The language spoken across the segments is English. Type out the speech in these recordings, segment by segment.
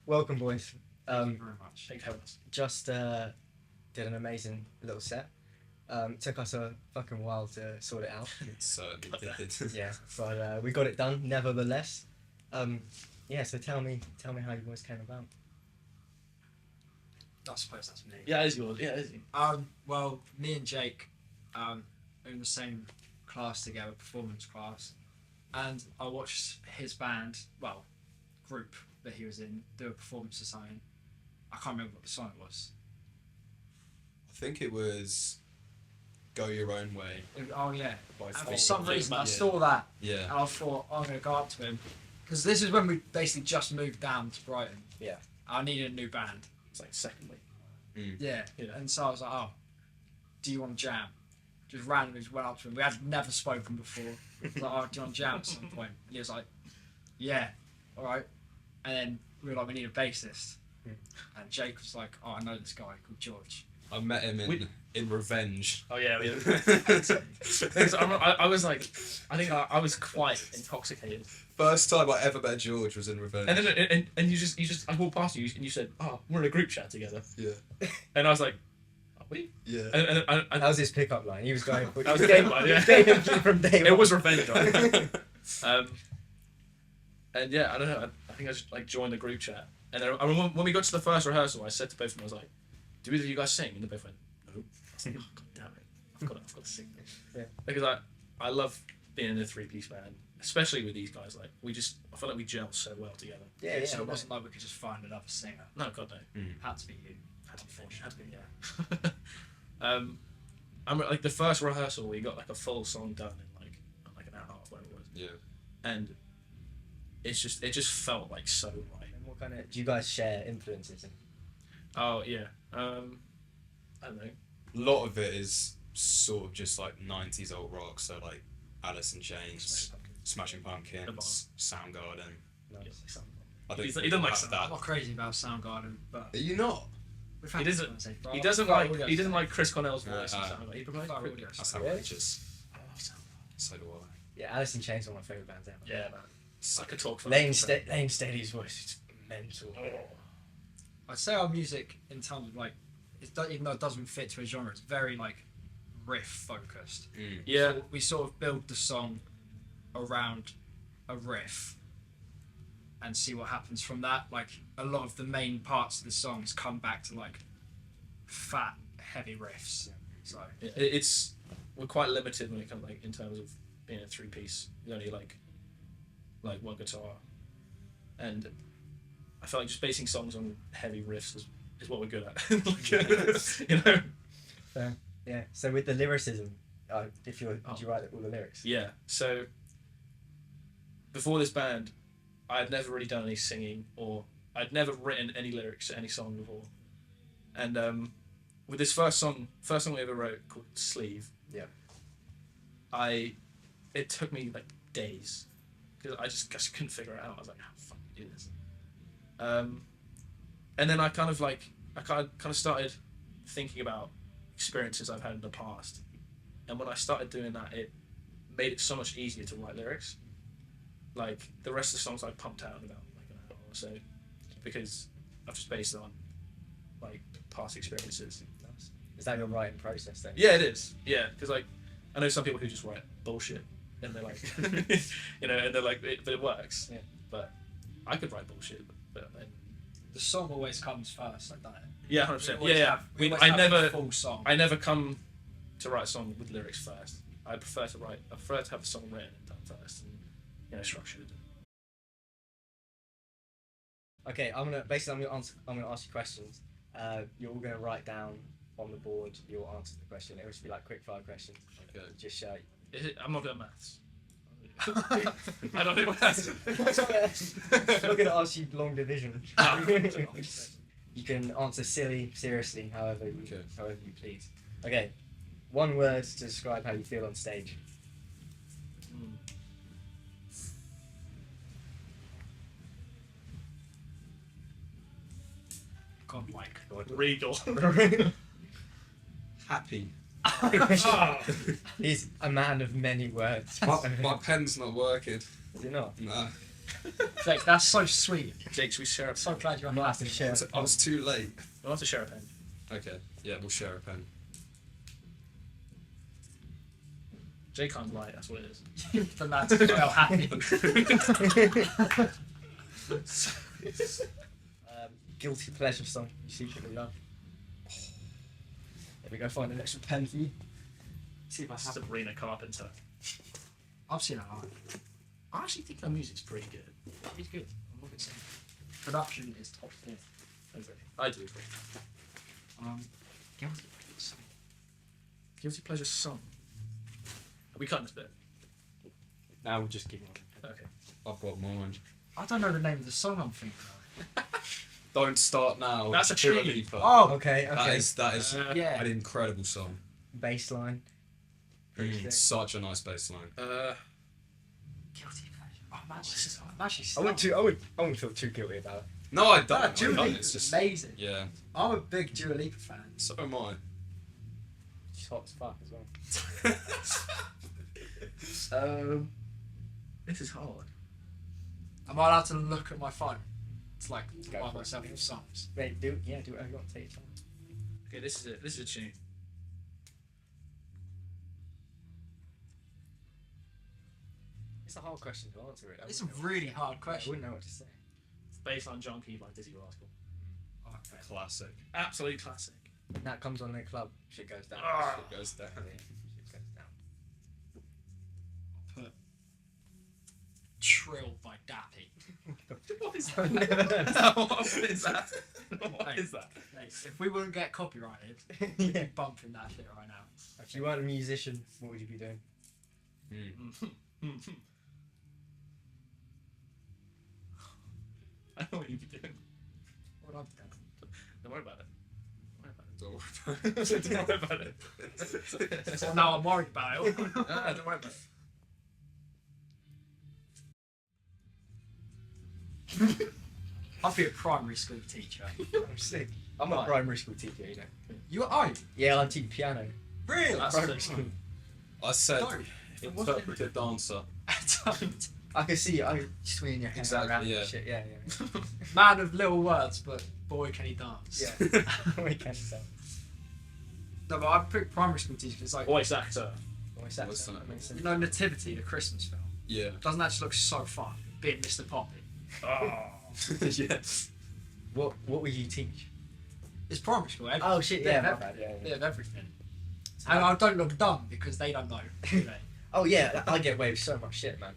Welcome, boys. Thank you very much. Thanks for having us. Just did an amazing little set. Took us a fucking while to sort it out. It certainly did. Yeah, but we got it done nevertheless. Yeah, so tell me how you boys came about. I suppose that's me. Yeah, it is yours. Yeah, it is you. Well, me and Jake, are in the same class together, performance class, and I watched his band, group that he was in, do a performance of something. I can't remember what the song was. I think it was Go Your Own Way. Oh yeah. By And for Fleetwood some Mac. reason, I Yeah. saw that, and Yeah. I thought I'm gonna go up to him, because this is when we basically just moved down to Brighton. Yeah. I needed a new band. It's like secondly. Yeah. Yeah. And so I was like, oh, do you want to jam? Just randomly just went up to him. We had never spoken before. I was like, oh, do you want to jam at some point? And he was like, yeah, all right. And then we were like, we need a bassist. And Jake was like, oh, I know this guy called George. I met him in Revenge. Oh yeah. I was like, I think I was quite intoxicated. First time I ever met George was in Revenge. And then and you just I walked past you and you said, oh, we're in a group chat together. Yeah. And I was like, are we? Yeah. And That was his pickup line. He was going for that was the game line. Yeah. from day one. It was revenge. Right? And yeah, I don't know. I think I just like joined the group chat, and then I remember when we got to the first rehearsal, I said to both of them, I was like, "Do either of you guys sing?" And they both went, "No." I was like, "Oh, God damn it! I've got to sing." Yeah. Because I love being in a three-piece band, especially with these guys. Like I feel like we gel so well together. Yeah, So yeah. it wasn't like we could just find another singer. No, God no. Had to be you. Had to be, yeah. I'm like the first rehearsal, we got like a full song done in like an hour and a half, whatever it was. Yeah. And it just felt like so right. And what kind of do you guys share influences? Oh yeah. I don't know. A lot of it is sort of just like 90s old rock, so like Alice in Chains, Smashing Pumpkins, Soundgarden. Nice. I don't He think doesn't we like have I'm that. not crazy about Soundgarden, but Are you not? we've He had doesn't- this conversation, He right? doesn't Fire like audio. Chris Cornell's voice. Uh, and stuff like that. He prefers Fire Chris- audio. That's Really? outrageous. I love Soundgarden. So do I. Yeah, Alice in Chains is one of my favourite bands ever. Yeah, man. So I could talk for Lane like, Lane Steady's voice is mental. I'd say our music, in terms of like, even though it doesn't fit to a genre, it's very like riff focused. Yeah. So we sort of build the song around a riff and see what happens from that. Like a lot of the main parts of the songs come back to like fat, heavy riffs. So we're quite limited when it comes like in terms of being a three-piece. There's only like one guitar, and I feel like just basing songs on heavy riffs is what we're good at. Like, you know. Fair. Yeah. So with the lyricism, did you write all the lyrics? Yeah. So before this band, I had never really done any singing, or I'd never written any lyrics to any song before. And with this first song we ever wrote called Sleeve. Yeah. It took me like days because I just couldn't figure it out. I was like, how the fuck do you do this? And then I kind of started thinking about experiences I've had in the past, and when I started doing that, it made it so much easier to write lyrics. Like the rest of the songs I pumped out in about like an hour or so, because I've just based it on like past experiences. Nice. Is that your writing process then? Yeah, it is. Yeah, because like I know some people who just write bullshit, and they're like, you know, and they're like, but it works. Yeah. But I could write bullshit, but the song always comes first, like that. yeah, 100%. We always Yeah. have- we always I have never, the full song. I never come to write a song with lyrics first. I prefer to have the song written and done first, and structured. Okay, I'm gonna ask you questions. You're all gonna write down on the board your answer to the question. It will just be like quick fire questions. Okay. Just I'm not good at maths. I don't know maths. I'm not gonna ask you long division. You can answer silly, seriously, however you please. Okay, one word to describe how you feel on stage. Godlike. Regal. Happy. He's a man of many words. My pen's not working. Is it not? Nah. Jake, that's so sweet. Jake, should we share a pen? So glad you're I'm gonna have to happy. share. I was too late. We'll have to share a pen. Okay, yeah, we'll share a pen. Jake can't write, that's what it is. The man's well happy. Guilty pleasure song you secretly love. There we go. Find an extra pen for you. See if I have. Sabrina Carpenter. I've seen her live. I actually think her music's pretty good. She's good. I'm not gonna say. Production is top tier. I do agree. Guilty pleasure song. Guilty pleasure song. Are we cutting this bit? Now we'll just keep on. Okay. I've got mine. I don't know the name of the song I'm thinking of. Don't start now. That's a Dua cheat. Lipa. Oh, Okay. Okay. That is yeah. an incredible song. Bassline. Such a nice bass line. Guilty pleasure. Oh, I'm actually I wouldn't feel too guilty about it. No, I don't. Dua I don't. Lipa's It's just amazing. yeah. I'm a big Dua Lipa fan. So am I. She's hot as fuck as well. This is hard. Am I allowed to look at my phone? It's like Go by for it. myself with songs. Wait, do whatever you want to take your time. Okay, this is it. This is a tune. It's a hard question to answer. It. It's a really hard I question. wouldn't know what to say. Baseline Junkie by Dizzy Rascal. Okay. Classic. Absolute classic. That comes on the club. Shit goes down. Ah. It goes down. Shit goes down. Put Trill by Dappy. What is I've never heard that? What is that? What is that? If we wouldn't get copyrighted, Yeah. we'd be bumping that shit right now. If you weren't a musician, what would you be doing? I know what you'd be doing. What would I be doing? Don't worry about it. Don't worry Don't worry about it. So now I'm worried about it. Don't worry about it. I'd be a primary school teacher. I'm sick. I'm a Right. primary school teacher, you know. You are? Yeah, I teach piano. Really? That's Primary sick. school. I said Don't. interpretive dancer. Don't. I can see you swinging your hair Exactly, around yeah. and shit. Yeah, yeah. Man of little words, but boy can he dance. Yeah. We can tell. No, but I'd pick primary school teacher because, like, Voice actor. Voice actor. What's that? That makes sense. you know, Nativity, the Christmas film, Yeah. doesn't that just look so fun? Being Mr. Poppy. Oh. Yes. What would you teach? It's primary school. Oh shit, They yeah, have my bad, yeah. They have everything. And I don't look dumb because they don't know, do they? Oh yeah, I get away with so much shit, man.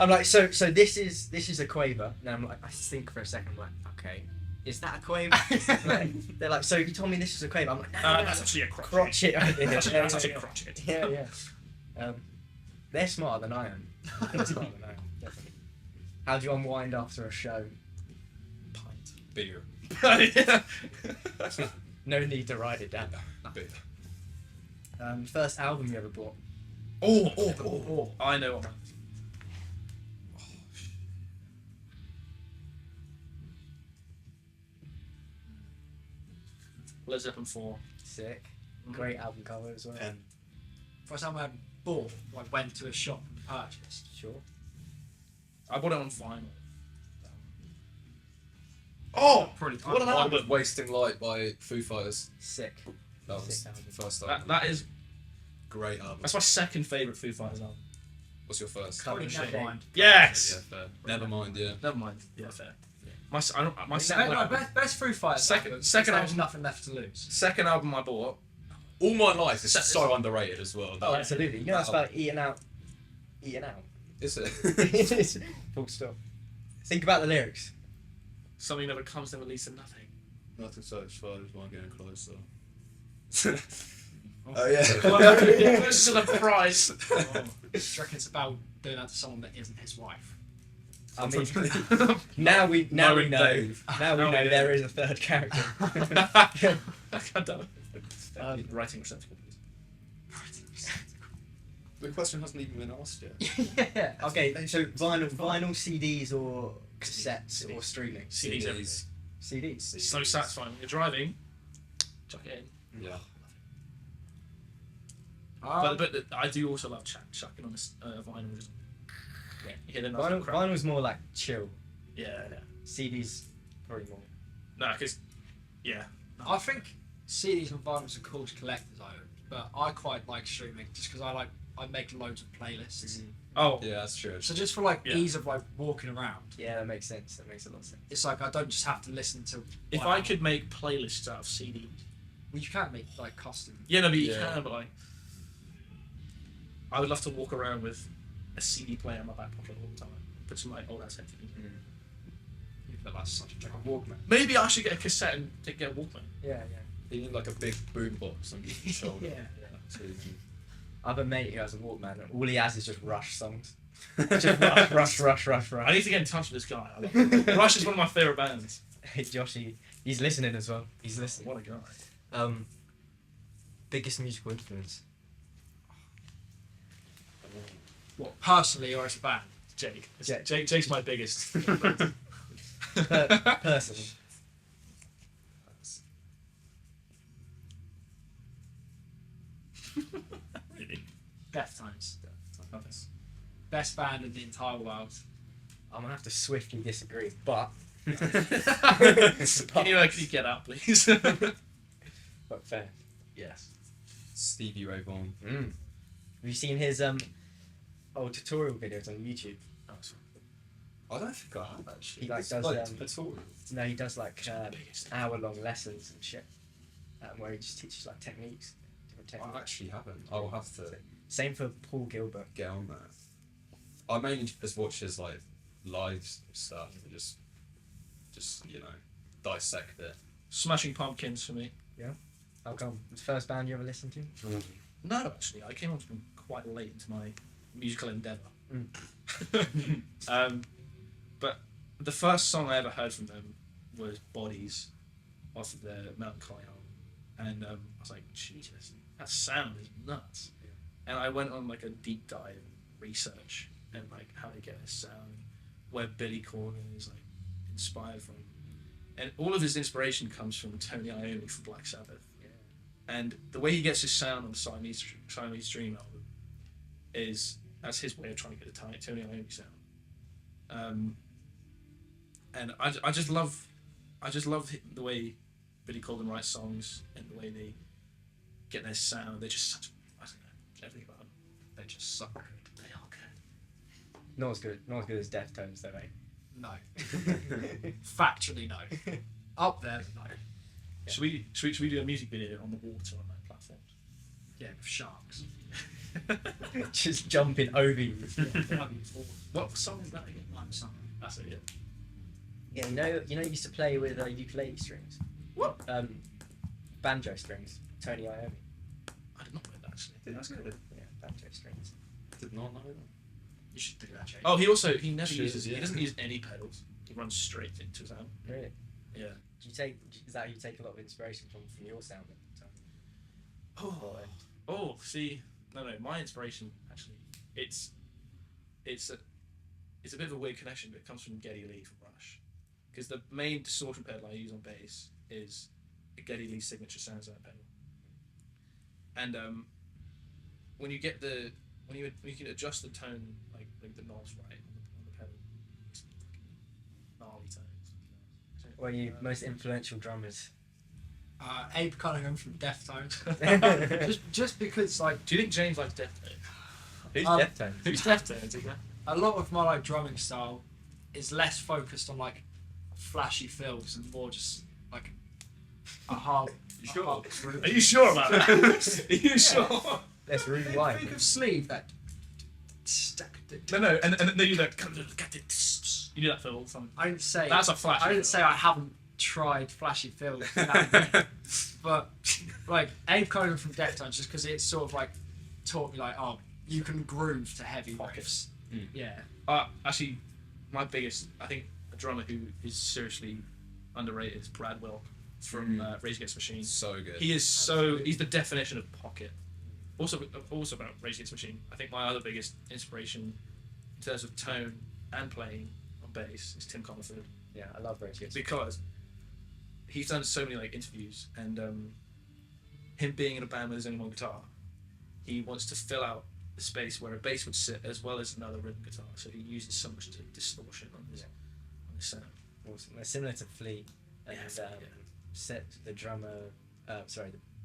I'm like, so this is a quaver. And I'm like, I think for a second, I'm like, okay, is that a quaver? Like, they're like, so you told me this is a quaver. I'm like, no, That's actually a crotchet. crotchet. That's Yeah, actually yeah, a crotchet. yeah. They're smarter than I am. They're smarter than I am, definitely. How do you unwind after a show? Pint. Beer. No need to write it down. Beer. First album you ever bought? Oh. I know what. Led Zeppelin 4. Sick. Great album cover as well. Pen. First time I bought, like, went to a shop and purchased. Sure. I bought it on vinyl. Oh! Probably What an Oh, album! but- Wasting Light by Foo Fighters. Sick. That was Sick album. the first album. That is. Great album. That's my second favourite Foo Fighters album. What's your first? Probably Cover never shape. mind. Yes. Yeah, fair. Never mind. Yeah. Never mind. Yeah, fair. My No, second No, album. best Foo Fighters. Second- album, second because album. There's nothing left to lose. Second album I bought. All My Life is Se- so underrated as well. Oh, That- absolutely. You know that's about eating out. Eating out. Is it? Full stop. Think about the lyrics. Something never comes, never leads to nothing. Nothing satisfies while getting closer. Oh yeah. Close to the prize. Do you reckon it's about doing that to someone that isn't his wife? I mean, now we know. Knowing Dave. Now we Now know we there know. is a third character. Writing receptacle, please. The question hasn't even been asked yet. Yeah. Okay, so vinyl, CDs or cassettes or streaming? CDs everything. CDs. It's so satisfying when you're driving. Chuck it in. Yeah. But I do also love chucking on this vinyl. Just Yeah, you hear the nice little crack. Vinyl's more like chill. Yeah, yeah. CD's probably more. No, because yeah, I think CDs and vinyls are cool to collector's items, but I quite like streaming just because I make loads of playlists. oh Yeah, that's true. So just for like Yeah. ease of like walking around, Yeah, that makes sense. That makes a lot of sense. it's like I don't just have to listen to. if one I album. could make playlists out of CDs. Well, you can't make like custom. Yeah, no, but you Yeah. can, but like, I would love to walk around with a CD player in my back pocket all the time. Put some like old ass headphones. You feel like such a Walkman. Maybe I should get a cassette and get a Walkman. Yeah, yeah. You need like a big boombox on your shoulder. Yeah. So you can... I have a mate who has a Walkman, and all he has is just Rush songs. Just Rush. I need to get in touch with this guy. Rush is one of my favourite bands. Hey, Josh, he's listening as well. He's listening. What a guy. Biggest musical influence. What, personally or as a band? Jake. Jake. Jake's my biggest. Personally. Really? Deftones. Nice. Best band in the entire world. I'm gonna have to swiftly disagree, but Can you get out, please? but fair. Yes. Stevie Ray Vaughan. Have you seen his old tutorial videos on YouTube? Oh, sorry. I don't think I have actually. He, like, It's does, tutorial. No, he does like biggest. hour-long lessons and shit, where he just teaches like techniques, different techniques. I actually haven't. I'll have to Same for Paul Gilbert. get on that. I mainly just watch his like live stuff and just you know dissect it. Smashing Pumpkins for me. How come? It was the first band you ever listened to? No, actually, I came on to them quite late into my musical endeavour. But the first song I ever heard from them was Bodies off of their Melancholy album. And I was like, Jesus, that sound is nuts. And I went on like a deep dive research and like how they get this sound, where Billy Corgan is like inspired from. And all of his inspiration comes from Tony Iommi from Black Sabbath. And the way he gets his sound on the Siamese Dream album that's his way of trying to get the Tony Iommi sound. And I just love the way Billy Corgan writes songs and the way they get their sound. They're just such, I don't know, everything about them. They just suck good. They are good. Not as good as Deftones though, mate. No. Factually, no. Up there, but no. Yeah. Should we do a music video on the water on that platform? Yeah, with sharks. Just jumping over you. What song is that again? I'm sorry. That's it. Yeah. Yeah, you used to play with ukulele strings. What? Banjo strings. Tony Iommi. I did not know that actually. That's good. Yeah, banjo strings. Did not know that. You should do that, Jake. Oh, he never Should, uses. yeah. He doesn't use any pedals. He runs straight into his amp. Really? Yeah. Is that you take a lot of inspiration from your sound at the time? Oh, see, no, my inspiration actually, it's a bit of a weird connection, but it comes from Geddy Lee from Rush, because the main distortion pedal I use on bass is a Geddy Lee signature sounddesign pedal, and when you can adjust the tone like the knobs right on the pedal, it's fucking gnarly tones. Or your most influential drummers? Abe Cunningham from Deftones. just because, like, Do you think James likes Deftones? Who's Um, Deftones? Who's Deftones again? a lot of my like drumming style is less focused on like flashy fills and more just like a hard. You sure? a hard groove. Are you sure about that? Are you sure? Let's Think rewind. of sleeve that. No, and then you like you do that for all the time. I didn't say. That's a flashy I didn't fill. say I haven't tried flashy fills, but like Abe Cunningham from Deftones, just because it's sort of like taught me like, oh, you can groove to heavy riffs. Yeah. Actually, my biggest, I think, a drummer who is seriously underrated is Brad Wilk from Rage Against the Machine. So good. He's the definition of pocket. Also about Rage Against the Machine. I think my other biggest inspiration in terms of tone and playing on bass is Tim Comerford, Yeah, I love Rage Against. because he's done so many like interviews, and him being in a band with his only one guitar, he wants to fill out the space where a bass would sit as well as another rhythm guitar. So he uses so much distortion on his sound. Awesome. They're similar to Flea, and set the drummer, the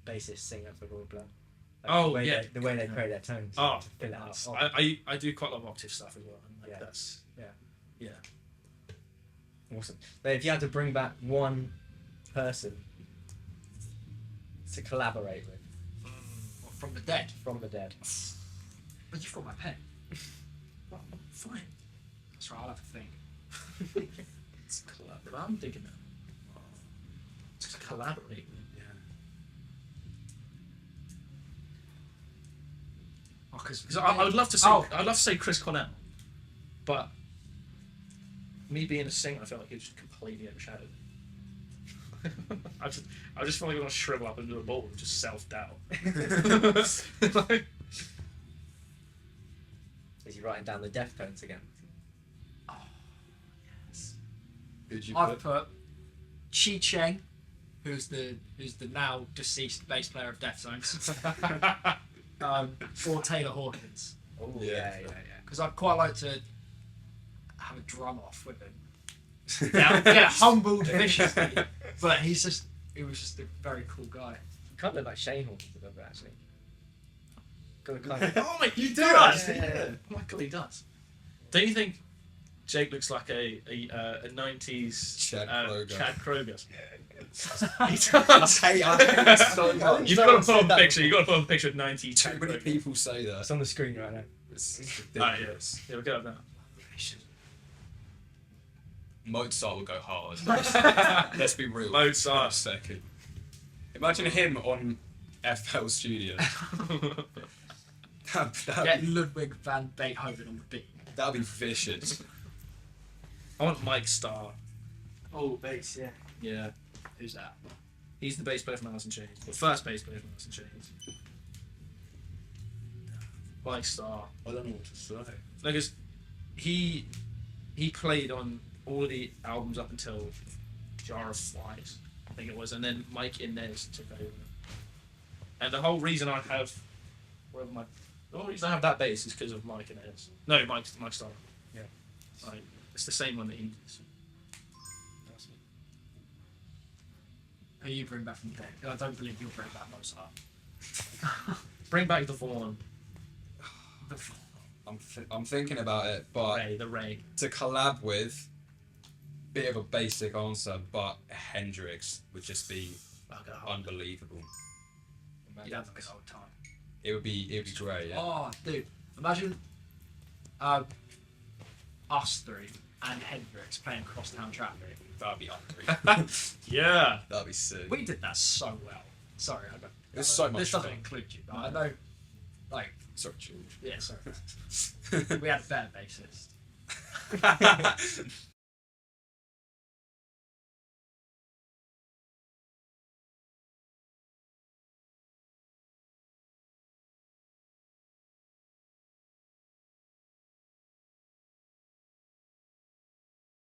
bassist singer for Royal Blood. The way they create their tones. Oh, to fill it out. I do quite a lot of octave stuff as well. And that's awesome. But if you had to bring back one person to collaborate with From the dead. from the dead, But you've got my pen. well, fine. That's right, I'll have to think. It's collaborative. I'm thinking that. It's collaborate. Yeah. Because I would love to say I'd love to say Chris Cornell, but me being a singer, I feel like he's just completely overshadowed. I just feel like I'm gonna shrivel up into a ball with just self-doubt. Like, is he writing down the Deftones again? Yes. Who'd you I've put Chi Cheng, who's the now deceased bass player of Deftones, or Taylor Hawkins. Oh Yeah. Because I'd quite like to have a drum off with him. Yeah, humbled viciously, but he was just a very cool guy. Kind of look like Shane Hawkins a little bit, actually. Got kind of. oh my, you do does, actually. Yeah. Oh my god, he does. Don't you think Jake looks like a 90s Chad Kroeger. Chad Kroeger? I He does. hate it so much. You've got to put on a picture. You've got to put on a picture of 90s Too Chad many Kroeger. people say that. It's on the screen right now. It's Alright, ridiculous. yeah, we'll get up now. Mozart will go hard. Let's be real. Mozart. For a second. Imagine him on FL Studio. Get Ludwig van Beethoven on the beat. That'd be vicious. I want Mike Starr. Oh, bass, yeah. Yeah. Who's that? He's the bass player from Alice in Chains. The first bass player from Alice in Chains. Mike Starr. I don't know what to say. Because he played on all of the albums up until Jar of Flies, I think it was, and then Mike Inez took over. And the whole reason I have that bass is because of Mike Inez. No, Mike Starr. Yeah. Like, it's the same one that he uses. Who you bring back from the dead? I don't believe you'll bring back Mozart. Bring back the Vaughn. I'm thinking about it, but The Ray. to collab with, bit of a basic answer, but Hendrix would just be unbelievable. You'd have a good old time. It would be great. Yeah. Oh, dude, imagine us three and Hendrix playing Crosstown Traffic. That'd be unreal. Yeah. That'd be sick. We did that so well. Sorry, I don't. It was so much This doesn't fun. include you, but I know, like, Sorry, George. yeah, sorry. We had a better bassist.